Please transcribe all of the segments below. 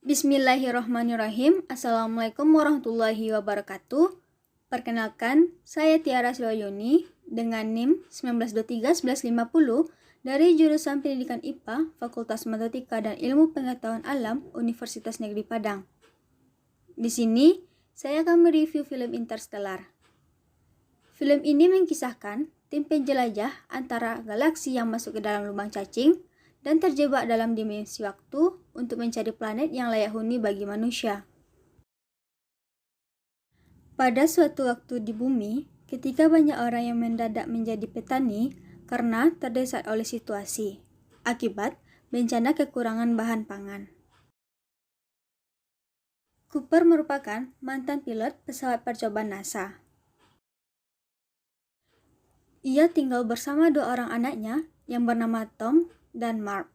Bismillahirrahmanirrahim. Assalamualaikum warahmatullahi wabarakatuh. Perkenalkan, saya Tiara Silwayuni dengan NIM 1923-1150 dari jurusan Pendidikan IPA, Fakultas Matematika dan Ilmu Pengetahuan Alam, Universitas Negeri Padang. Di sini, saya akan mereview film Interstellar. Film ini mengisahkan tim penjelajah antara galaksi yang masuk ke dalam lubang cacing dan terjebak dalam dimensi waktu untuk mencari planet yang layak huni bagi manusia. Pada suatu waktu di bumi, ketika banyak orang yang mendadak menjadi petani karena terdesak oleh situasi, akibat bencana kekurangan bahan pangan. Cooper merupakan mantan pilot pesawat percobaan NASA. Ia tinggal bersama dua orang anaknya yang bernama Tom dan Mark,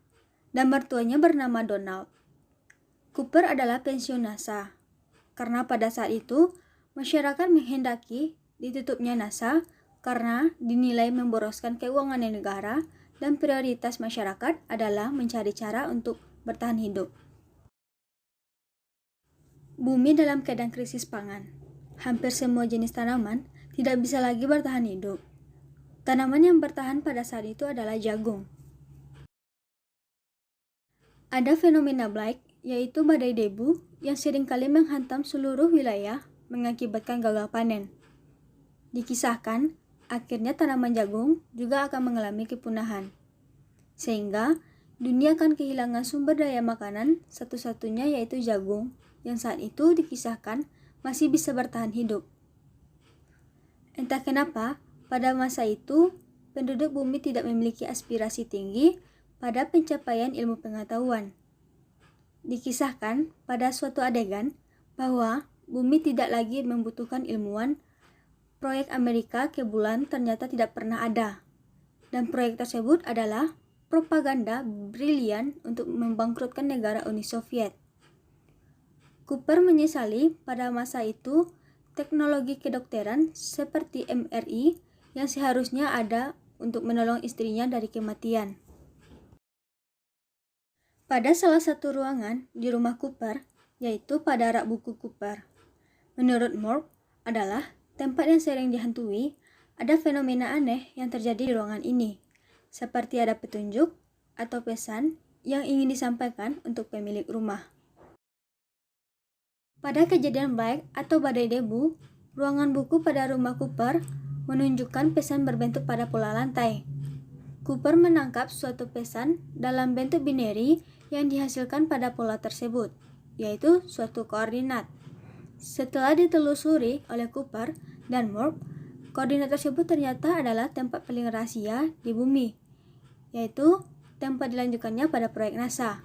dan mertuanya bernama Donald. Cooper adalah pensiun NASA, karena pada saat itu masyarakat menghendaki ditutupnya NASA karena dinilai memboroskan keuangan negara dan prioritas masyarakat adalah mencari cara untuk bertahan hidup. Bumi dalam keadaan krisis pangan. Hampir semua jenis tanaman tidak bisa lagi bertahan hidup. Tanaman yang bertahan pada saat itu adalah jagung. Ada fenomena Blake, yaitu badai debu yang seringkali menghantam seluruh wilayah mengakibatkan gagal panen. Dikisahkan, akhirnya tanaman jagung juga akan mengalami kepunahan. Sehingga, dunia akan kehilangan sumber daya makanan satu-satunya yaitu jagung, yang saat itu dikisahkan masih bisa bertahan hidup. Entah kenapa, pada masa itu, penduduk bumi tidak memiliki aspirasi tinggi pada pencapaian ilmu pengetahuan. Dikisahkan pada suatu adegan bahwa bumi tidak lagi membutuhkan ilmuwan. Proyek Amerika ke bulan ternyata tidak pernah ada, dan proyek tersebut adalah propaganda brilian untuk membangkrutkan negara Uni Soviet. Cooper menyesali pada masa itu teknologi kedokteran seperti MRI yang seharusnya ada untuk menolong istrinya dari kematian. Pada salah satu ruangan di rumah Cooper, yaitu pada rak buku Cooper. Menurut Mork adalah tempat yang sering dihantui, ada fenomena aneh yang terjadi di ruangan ini, seperti ada petunjuk atau pesan yang ingin disampaikan untuk pemilik rumah. Pada kejadian Blake atau badai debu, ruangan buku pada rumah Cooper menunjukkan pesan berbentuk pada pola lantai. Cooper menangkap suatu pesan dalam bentuk binary yang dihasilkan pada pola tersebut, yaitu suatu koordinat. Setelah ditelusuri oleh Cooper dan Mork, koordinat tersebut ternyata adalah tempat paling rahasia di bumi, yaitu tempat dilanjutkannya pada proyek NASA,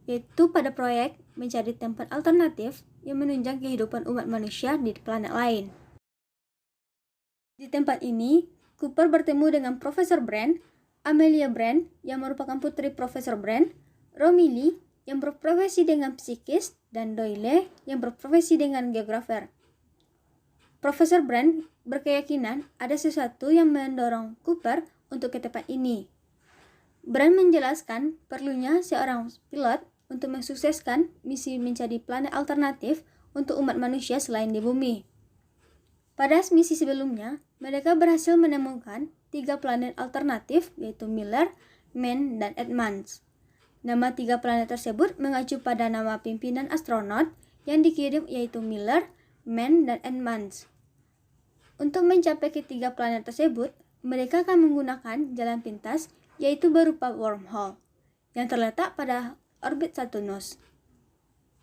yaitu pada proyek mencari tempat alternatif yang menunjang kehidupan umat manusia di planet lain. Di tempat ini, Cooper bertemu dengan Profesor Brand, Amelia Brand yang merupakan putri Profesor Brand, Romilly yang berprofesi dengan psikis, dan Doyle yang berprofesi dengan geografer. Profesor Brand berkeyakinan ada sesuatu yang mendorong Cooper untuk ke tempat ini. Brand menjelaskan perlunya seorang pilot untuk mensukseskan misi mencari planet alternatif untuk umat manusia selain di bumi. Pada misi sebelumnya, mereka berhasil menemukan 3 planet alternatif yaitu Miller, Mann, dan Edmonds. Nama 3 planet tersebut mengacu pada nama pimpinan astronot yang dikirim yaitu Miller, Mann, dan Edmonds. Untuk mencapai ke 3 planet tersebut, mereka akan menggunakan jalan pintas yaitu berupa wormhole yang terletak pada orbit Saturnus.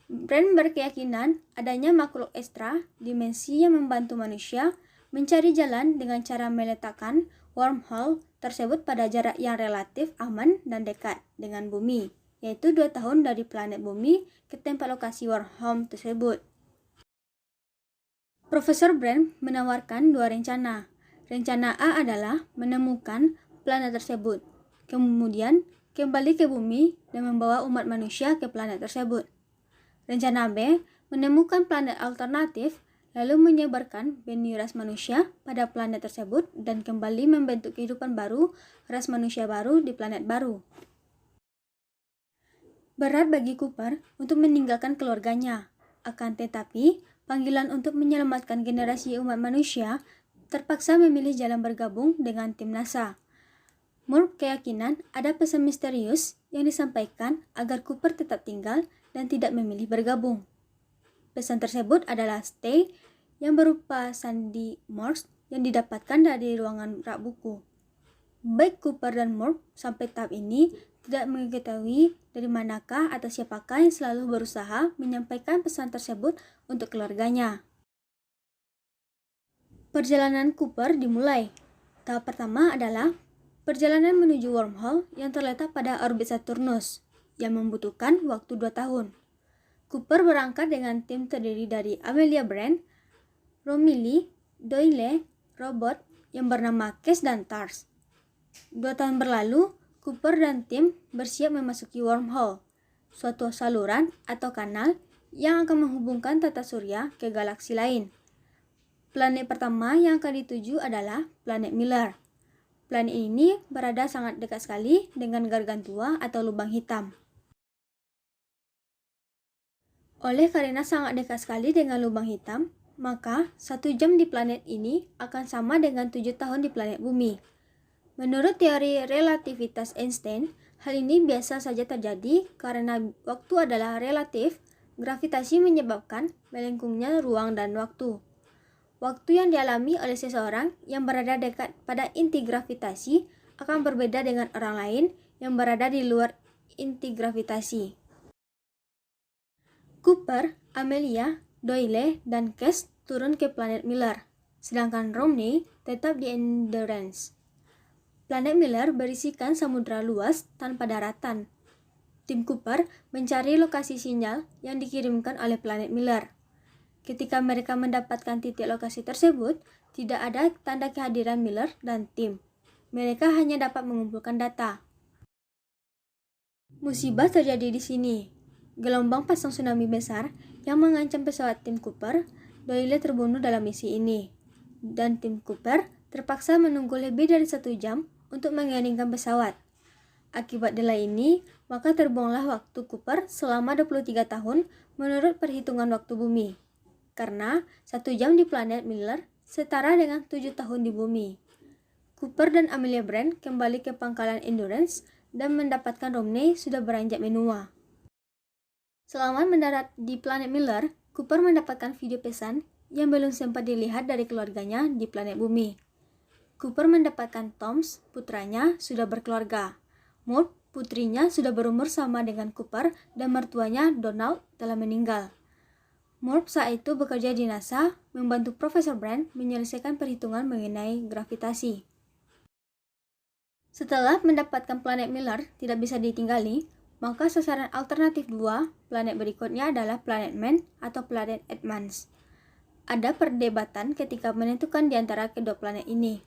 Brand berkeyakinan adanya makhluk ekstra dimensi yang membantu manusia mencari jalan dengan cara meletakkan wormhole tersebut pada jarak yang relatif aman dan dekat dengan bumi, yaitu 2 tahun dari planet bumi ke tempat lokasi wormhole tersebut. Profesor Brand menawarkan 2 rencana. Rencana A adalah menemukan planet tersebut, kemudian kembali ke bumi dan membawa umat manusia ke planet tersebut. Rencana B, menemukan planet alternatif, lalu menyebarkan benih ras manusia pada planet tersebut dan kembali membentuk kehidupan baru, ras manusia baru di planet baru. Berat bagi Cooper untuk meninggalkan keluarganya, akan tetapi panggilan untuk menyelamatkan generasi umat manusia terpaksa memilih jalan bergabung dengan tim NASA. Murph keyakinan ada pesan misterius yang disampaikan agar Cooper tetap tinggal dan tidak memilih bergabung. Pesan tersebut adalah stay yang berupa sandi Morse yang didapatkan dari ruangan rak buku. Baik Cooper dan Murph sampai tahap ini tidak mengetahui dari manakah atau siapakah yang selalu berusaha menyampaikan pesan tersebut untuk keluarganya. Perjalanan Cooper dimulai. Tahap pertama adalah perjalanan menuju wormhole yang terletak pada orbit Saturnus, yang membutuhkan waktu 2 tahun. Cooper berangkat dengan tim terdiri dari Amelia Brand, Romilly, Doyle, robot yang bernama Kes dan Tars. 2 tahun berlalu, Cooper dan tim bersiap memasuki wormhole, suatu saluran atau kanal yang akan menghubungkan tata surya ke galaksi lain. Planet pertama yang akan dituju adalah planet Miller. Planet ini berada sangat dekat sekali dengan Gargantua atau lubang hitam. Oleh karena sangat dekat sekali dengan lubang hitam, maka 1 jam di planet ini akan sama dengan 7 tahun di planet bumi. Menurut teori relativitas Einstein, hal ini biasa saja terjadi karena waktu adalah relatif, gravitasi menyebabkan melengkungnya ruang dan waktu. Waktu yang dialami oleh seseorang yang berada dekat pada inti gravitasi akan berbeda dengan orang lain yang berada di luar inti gravitasi. Cooper, Amelia, Doyle, dan Kes turun ke planet Miller, sedangkan Romney tetap di Endurance. Planet Miller berisikan samudra luas tanpa daratan. Tim Cooper mencari lokasi sinyal yang dikirimkan oleh planet Miller. Ketika mereka mendapatkan titik lokasi tersebut, tidak ada tanda kehadiran Miller dan tim. Mereka hanya dapat mengumpulkan data. Musibah terjadi di sini. Gelombang pasang tsunami besar yang mengancam pesawat tim Cooper. Doyle terbunuh dalam misi ini, dan tim Cooper terpaksa menunggu lebih dari 1 jam untuk mengeringkan pesawat. Akibat delay ini, maka terbuanglah waktu Cooper selama 23 tahun menurut perhitungan waktu bumi. Karena 1 jam di planet Miller setara dengan 7 tahun di bumi. Cooper dan Amelia Brand kembali ke pangkalan Endurance dan mendapatkan Romney sudah beranjak menua. Selama mendarat di planet Miller, Cooper mendapatkan video pesan yang belum sempat dilihat dari keluarganya di planet bumi. Cooper mendapatkan Toms, putranya, sudah berkeluarga. Murph, putrinya, sudah berumur sama dengan Cooper dan mertuanya, Donald, telah meninggal. Murph saat itu bekerja di NASA, membantu Profesor Brand menyelesaikan perhitungan mengenai gravitasi. Setelah mendapatkan planet Miller tidak bisa ditinggali, maka sasaran alternatif 2 planet berikutnya adalah planet Man atau planet Edmonds. Ada perdebatan ketika menentukan di antara kedua planet ini.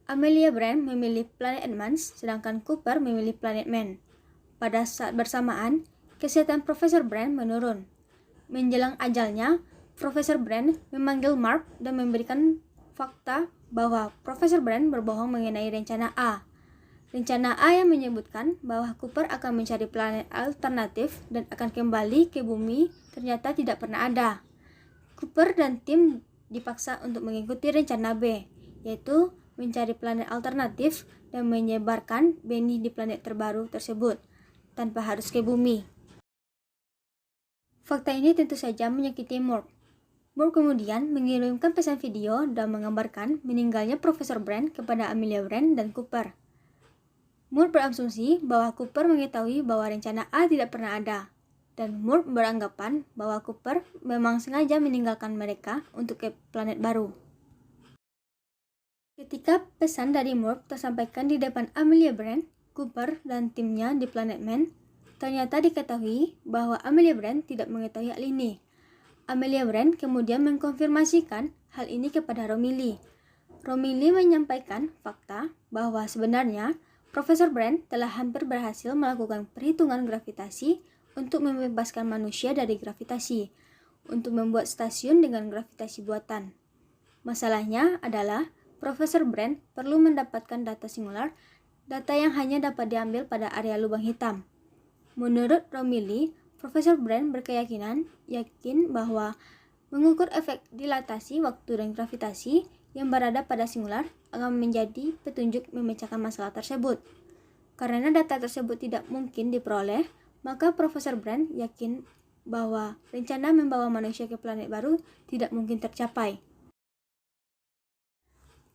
Amelia Brand memilih planet Edmonds, sedangkan Cooper memilih planet Man. Pada saat bersamaan, kesehatan Profesor Brand menurun. Menjelang ajalnya, Profesor Brand memanggil Murph dan memberikan fakta bahwa Profesor Brand berbohong mengenai rencana A. Rencana A yang menyebutkan bahwa Cooper akan mencari planet alternatif dan akan kembali ke bumi ternyata tidak pernah ada. Cooper dan tim dipaksa untuk mengikuti rencana B, yaitu mencari planet alternatif dan menyebarkan benih di planet terbaru tersebut tanpa harus ke bumi. Fakta ini tentu saja menyakiti Murph. Murph kemudian mengirimkan pesan video dan menggambarkan meninggalnya Profesor Brand kepada Amelia Brand dan Cooper. Murph berasumsi bahwa Cooper mengetahui bahwa rencana A tidak pernah ada, dan Murph beranggapan bahwa Cooper memang sengaja meninggalkan mereka untuk ke planet baru. Ketika pesan dari Murph tersampaikan di depan Amelia Brand, Cooper dan timnya di planet Man, ternyata diketahui bahwa Amelia Brand tidak mengetahui hal ini. Amelia Brand kemudian mengkonfirmasikan hal ini kepada Romilly. Romilly menyampaikan fakta bahwa sebenarnya Profesor Brand telah hampir berhasil melakukan perhitungan gravitasi untuk membebaskan manusia dari gravitasi, untuk membuat stasiun dengan gravitasi buatan. Masalahnya adalah Profesor Brand perlu mendapatkan data singular, data yang hanya dapat diambil pada area lubang hitam. Menurut Romilly, Profesor Brand yakin bahwa mengukur efek dilatasi waktu dan gravitasi yang berada pada singular akan menjadi petunjuk memecahkan masalah tersebut. Karena data tersebut tidak mungkin diperoleh, maka Profesor Brand yakin bahwa rencana membawa manusia ke planet baru tidak mungkin tercapai.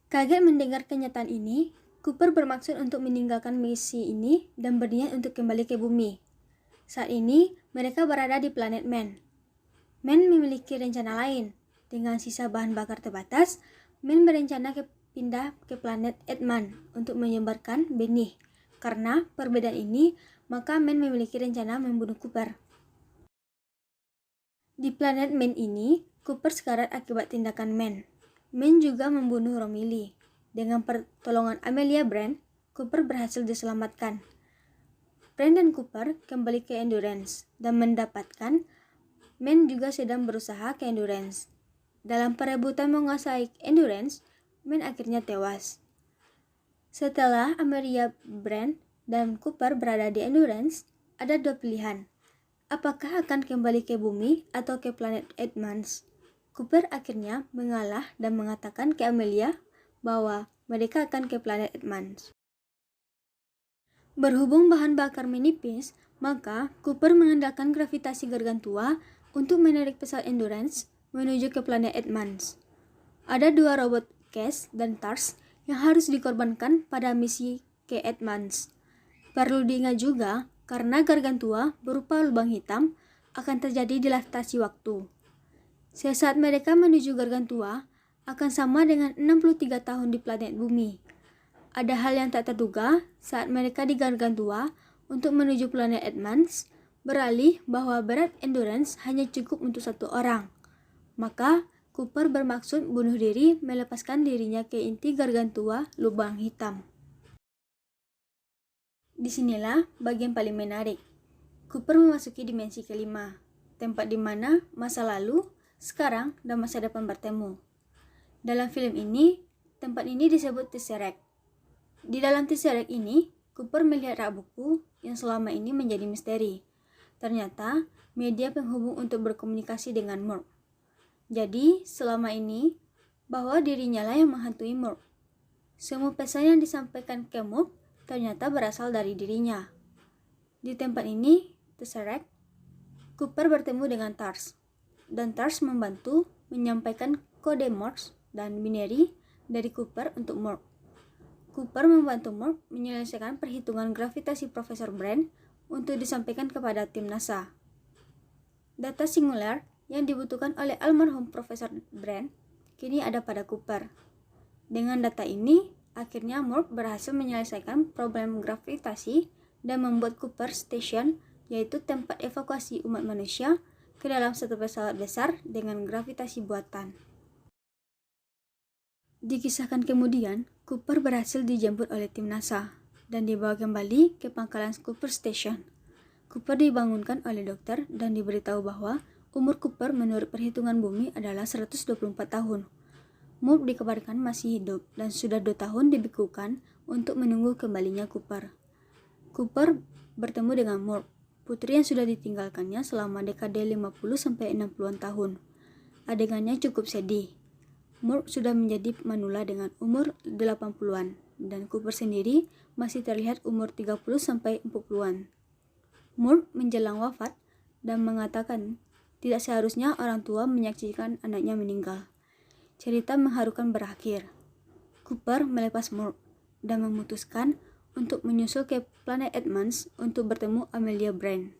Kaget mendengar kenyataan ini, Cooper bermaksud untuk meninggalkan misi ini dan berniat untuk kembali ke bumi. Saat ini, mereka berada di planet Man. Man memiliki rencana lain. Dengan sisa bahan bakar terbatas, Man berencana pindah ke planet Edman untuk menyebarkan benih. Karena perbedaan ini, maka Man memiliki rencana membunuh Cooper. Di planet Man ini, Cooper sekarat akibat tindakan Man. Man juga membunuh Romilly. Dengan pertolongan Amelia Brand, Cooper berhasil diselamatkan. Brand dan Cooper kembali ke Endurance dan mendapatkan Man juga sedang berusaha ke Endurance. Dalam perebutan menguasai Endurance, Man akhirnya tewas. Setelah Amelia Brand dan Cooper berada di Endurance, ada dua pilihan. Apakah akan kembali ke bumi atau ke planet Edmonds? Cooper akhirnya mengalah dan mengatakan ke Amelia bahwa mereka akan ke planet Edmonds. Berhubung bahan bakar menipis, maka Cooper mengandalkan gravitasi gargantua untuk menarik pesawat Endurance menuju ke planet Edmonds. Ada dua robot Cass dan Tars yang harus dikorbankan pada misi ke Edmonds. Perlu diingat juga, karena gargantua berupa lubang hitam akan terjadi dilatasi waktu. Sesaat mereka menuju gargantua akan sama dengan 63 tahun di planet bumi. Ada hal yang tak terduga saat mereka di gargantua untuk menuju planet Edmonds, beralih bahwa berat Endurance hanya cukup untuk satu orang. Maka Cooper bermaksud bunuh diri melepaskan dirinya ke inti gargantua lubang hitam. Disinilah bagian paling menarik. Cooper memasuki dimensi kelima, tempat di mana masa lalu, sekarang, dan masa depan bertemu. Dalam film ini, tempat ini disebut Tesseract. Di dalam Tesseract ini, Cooper melihat rak buku yang selama ini menjadi misteri. Ternyata, media penghubung untuk berkomunikasi dengan Murph. Jadi, selama ini, bahwa dirinya lah yang menghantui Murph. Semua pesan yang disampaikan ke Murph ternyata berasal dari dirinya. Di tempat ini, Tesseract, Cooper bertemu dengan Tars. Dan Tars membantu menyampaikan kode Morse dan binary dari Cooper untuk Murph. Cooper membantu Murph menyelesaikan perhitungan gravitasi Profesor Brand untuk disampaikan kepada tim NASA. Data singular yang dibutuhkan oleh almarhum Profesor Brand kini ada pada Cooper. Dengan data ini, akhirnya Murph berhasil menyelesaikan problem gravitasi dan membuat Cooper Station, yaitu tempat evakuasi umat manusia, ke dalam satu pesawat besar dengan gravitasi buatan. Dikisahkan kemudian, Cooper berhasil dijemput oleh tim NASA dan dibawa kembali ke pangkalan Cooper Station. Cooper dibangunkan oleh dokter dan diberitahu bahwa umur Cooper menurut perhitungan bumi adalah 124 tahun. Murph dikabarkan masih hidup dan sudah 2 tahun dibekukan untuk menunggu kembalinya Cooper. Cooper bertemu dengan Murph, putri yang sudah ditinggalkannya selama dekade 50-60-an tahun. Adegannya cukup sedih. Murph sudah menjadi manula dengan umur 80-an dan Cooper sendiri masih terlihat umur 30-40-an. Murph menjelang wafat dan mengatakan tidak seharusnya orang tua menyaksikan anaknya meninggal. Cerita mengharukan berakhir. Cooper melepas Murph dan memutuskan untuk menyusul ke planet Edmonds untuk bertemu Amelia Brand.